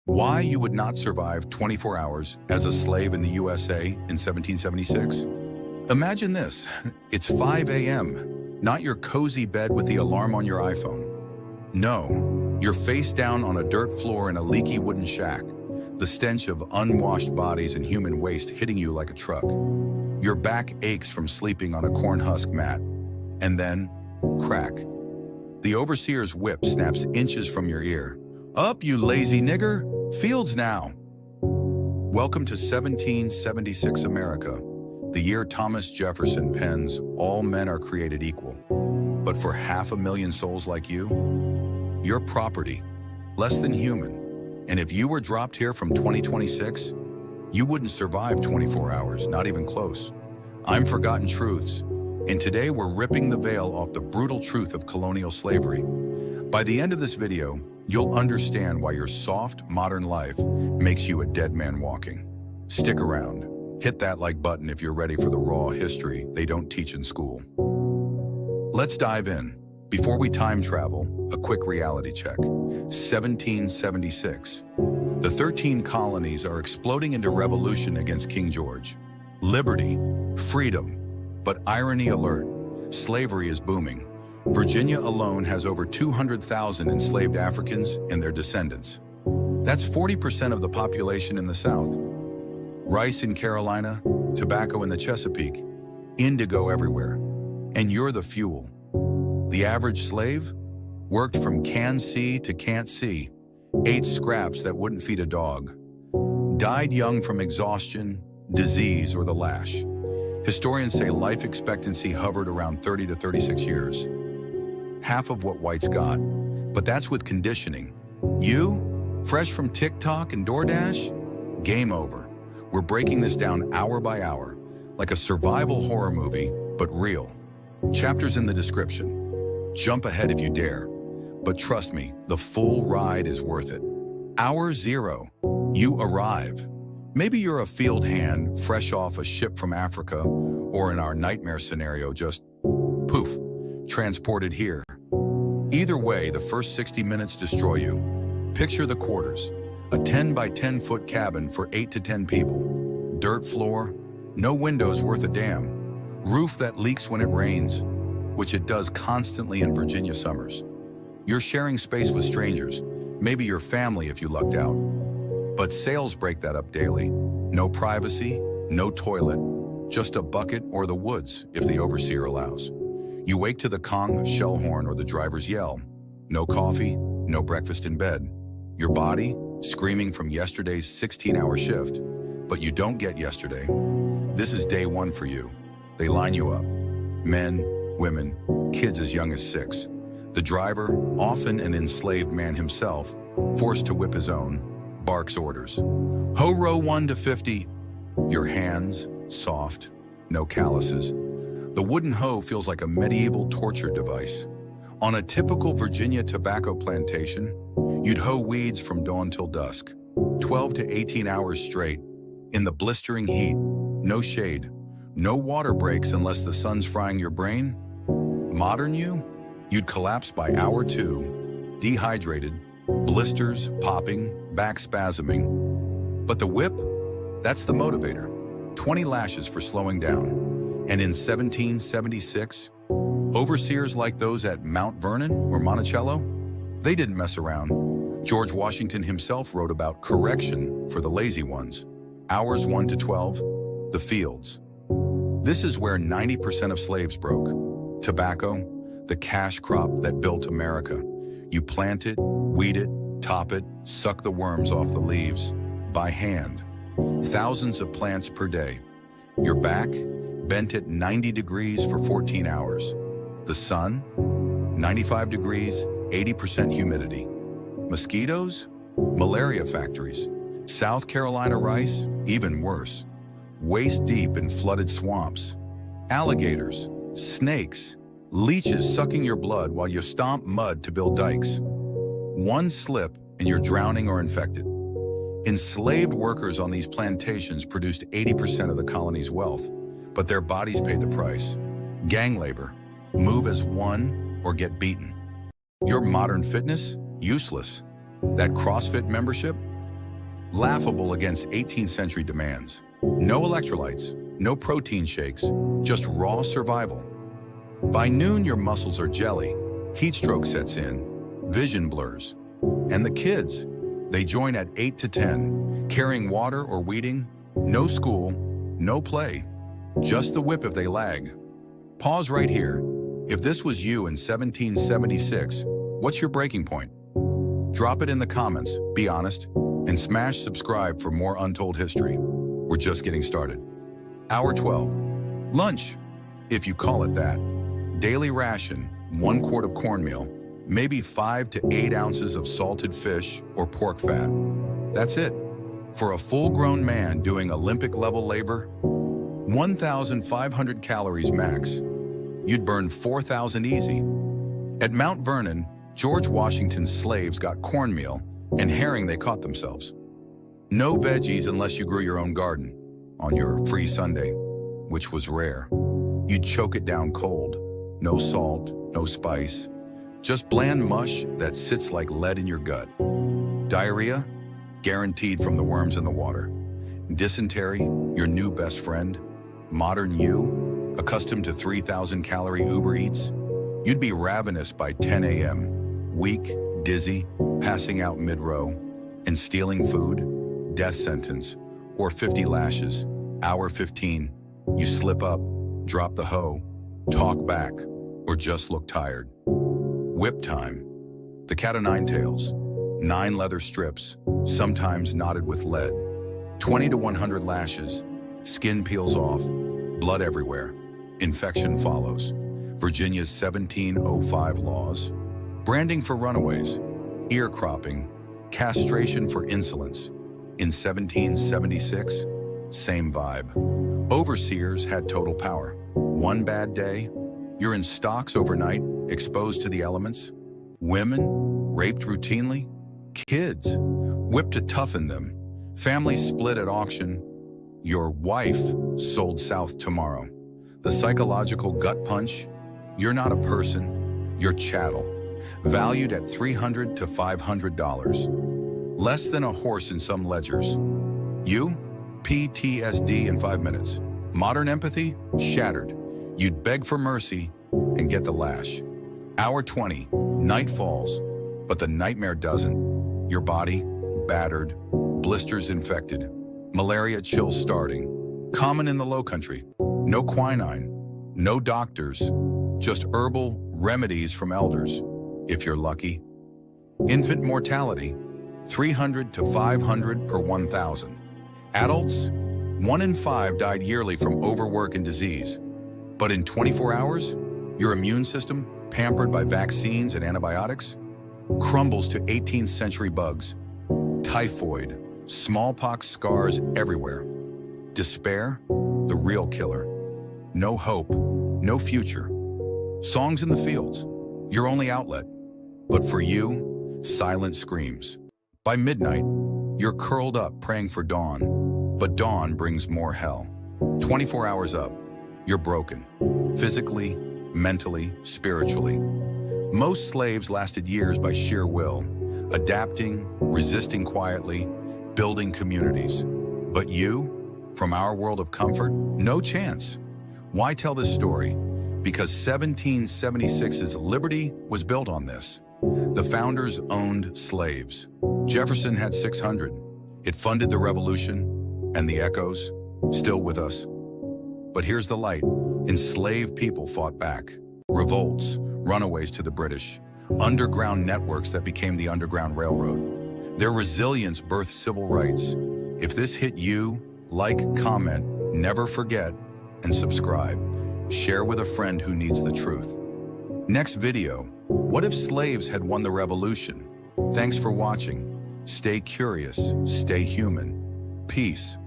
Why you would not survive 24 hours as a slave in the USA in 1776? Imagine this. It's 5 a.m., not your cozy bed with the alarm on your iPhone. No, you're face down on a dirt floor in a leaky wooden shack, the stench of unwashed bodies and human waste hitting you like a truck. Your back aches from sleeping on a corn husk mat. And then, crack. The overseer's whip snaps inches from your ear. Up, you lazy nigger! Fields now! Welcome to 1776 America, the year Thomas Jefferson pens, "All men are created equal." But for 500,000 souls like you, you're property, less than human. And if you were dropped here from 2026, you wouldn't survive 24 hours, not even close. I'm Forgotten Truths, and today we're ripping the veil off the brutal truth of colonial slavery. By the end of this video, you'll understand why your soft, modern life makes you a dead man walking. Stick around. Hit that like button if you're ready for the raw history they don't teach in school. Let's dive in. Before we time travel, a quick reality check. 1776. The 13 colonies are exploding into revolution against King George. Liberty, freedom, but irony alert, slavery is booming. Virginia alone has over 200,000 enslaved Africans and their descendants. That's 40% of the population in the South. Rice in Carolina, tobacco in the Chesapeake, indigo everywhere. And you're the fuel. The average slave worked from can see to can't see, ate scraps that wouldn't feed a dog, died young from exhaustion, disease, or the lash. Historians say life expectancy hovered around 30 to 36 years. Half of what whites got, but that's with conditioning. You, fresh from TikTok and DoorDash, game over. We're breaking this down hour by hour, like a survival horror movie, but real. Chapters in the description. Jump ahead if you dare, but trust me, the full ride is worth it. Hour 0, you arrive. Maybe you're a field hand fresh off a ship from Africa, or in our nightmare scenario, just poof, transported here. Either way, the first 60 minutes destroy you. Picture the quarters, a 10 by 10 foot cabin for 8 to 10 people. Dirt floor, no windows worth a damn. Roof that leaks when it rains, which it does constantly in Virginia summers. You're sharing space with strangers, maybe your family if you lucked out. But sales break that up daily. No privacy, no toilet, just a bucket or the woods if the overseer allows. You wake to the Kong shell horn or the driver's yell. No coffee, no breakfast in bed. Your body screaming from yesterday's 16-hour shift. But you don't get yesterday. This is day 1 for you. They line you up. Men, women, kids as young as 6. The driver, often an enslaved man himself, forced to whip his own, barks orders. Ho row 1 to 50. Your hands, soft, no calluses. The wooden hoe feels like a medieval torture device. On a typical Virginia tobacco plantation, you'd hoe weeds from dawn till dusk, 12 to 18 hours straight, in the blistering heat, no shade, no water breaks unless the sun's frying your brain. Modern you'd collapse by hour 2, dehydrated, blisters popping, back spasming. But the whip, that's the motivator. 20 lashes for slowing down. And in 1776, overseers like those at Mount Vernon or Monticello, they didn't mess around. George Washington himself wrote about correction for the lazy ones. Hours 1 to 12, the fields. This is where 90% of slaves broke. Tobacco, the cash crop that built America. You plant it, weed it, top it, suck the worms off the leaves, by hand. Thousands of plants per day. Your back, bent at 90 degrees for 14 hours. The sun, 95 degrees, 80% humidity. Mosquitoes, malaria factories. South Carolina rice, even worse. Waist deep in flooded swamps. Alligators, snakes, leeches sucking your blood while you stomp mud to build dikes. One slip and you're drowning or infected. Enslaved workers on these plantations produced 80% of the colony's wealth, but their bodies paid the price. Gang labor, move as one or get beaten. Your modern fitness, useless. That CrossFit membership, laughable against 18th century demands. No electrolytes, no protein shakes, just raw survival. By noon, your muscles are jelly, heat stroke sets in, vision blurs. And the kids, they join at 8 to 10, carrying water or weeding, no school, no play, just the whip if they lag. Pause right here. If this was you in 1776, what's your breaking point? Drop it in the comments, be honest, and smash subscribe for more untold history. We're just getting started. Hour 12. Lunch, if you call it that. Daily ration, 1 quart of cornmeal, maybe 5 to 8 ounces of salted fish or pork fat. That's it. For a full-grown man doing Olympic-level labor, 1,500 calories max. You'd burn 4,000 easy. At Mount Vernon, George Washington's slaves got cornmeal and herring they caught themselves. No veggies unless you grew your own garden on your free Sunday, which was rare. You'd choke it down cold. No salt, no spice, just bland mush that sits like lead in your gut. Diarrhea? Guaranteed from the worms in the water. Dysentery? Your new best friend. Modern you? Accustomed to 3,000-calorie Uber Eats? You'd be ravenous by 10 a.m., weak, dizzy, passing out mid-row, and stealing food? Death sentence, or 50 lashes. Hour 15, you slip up, drop the hoe, talk back, or just look tired. Whip time. The cat o' nine tails. 9 leather strips, sometimes knotted with lead. 20 to 100 lashes. Skin peels off. Blood everywhere. Infection follows. Virginia's 1705 laws. Branding for runaways. Ear cropping. Castration for insolence. In 1776, same vibe. Overseers had total power. One bad day, you're in stocks overnight, exposed to the elements. Women, raped routinely. Kids, whipped to toughen them. Families split at auction. Your wife sold south tomorrow. The psychological gut punch, you're not a person, you're chattel. Valued at $300 to $500. Less than a horse in some ledgers. You? PTSD in 5 minutes. Modern empathy? Shattered. You'd beg for mercy and get the lash. Hour 20, night falls, but the nightmare doesn't. Your body, battered, blisters infected, malaria chills starting. Common in the low country. No quinine, no doctors, just herbal remedies from elders, if you're lucky. Infant mortality, 300 to 500 per 1,000. Adults, 1 in 5 died yearly from overwork and disease. But in 24 hours, your immune system, pampered by vaccines and antibiotics, crumbles to 18th century bugs. Typhoid, smallpox scars everywhere. Despair, the real killer. No hope, no future. Songs in the fields, your only outlet. But for you, silent screams. By midnight, you're curled up praying for dawn, but dawn brings more hell. 24 hours up, you're broken, physically, mentally, spiritually. Most slaves lasted years by sheer will, adapting, resisting quietly, building communities. But you, from our world of comfort, no chance. Why tell this story? Because 1776's liberty was built on this. The founders owned slaves. Jefferson had 600. It funded the revolution, and the echoes, still with us. But here's the light. Enslaved people fought back. Revolts, runaways to the British, underground networks that became the Underground Railroad. Their resilience birthed civil rights. If this hit you, like, comment, never forget, and subscribe. Share with a friend who needs the truth. Next video, what if slaves had won the revolution? Thanks for watching. Stay curious, stay human. Peace.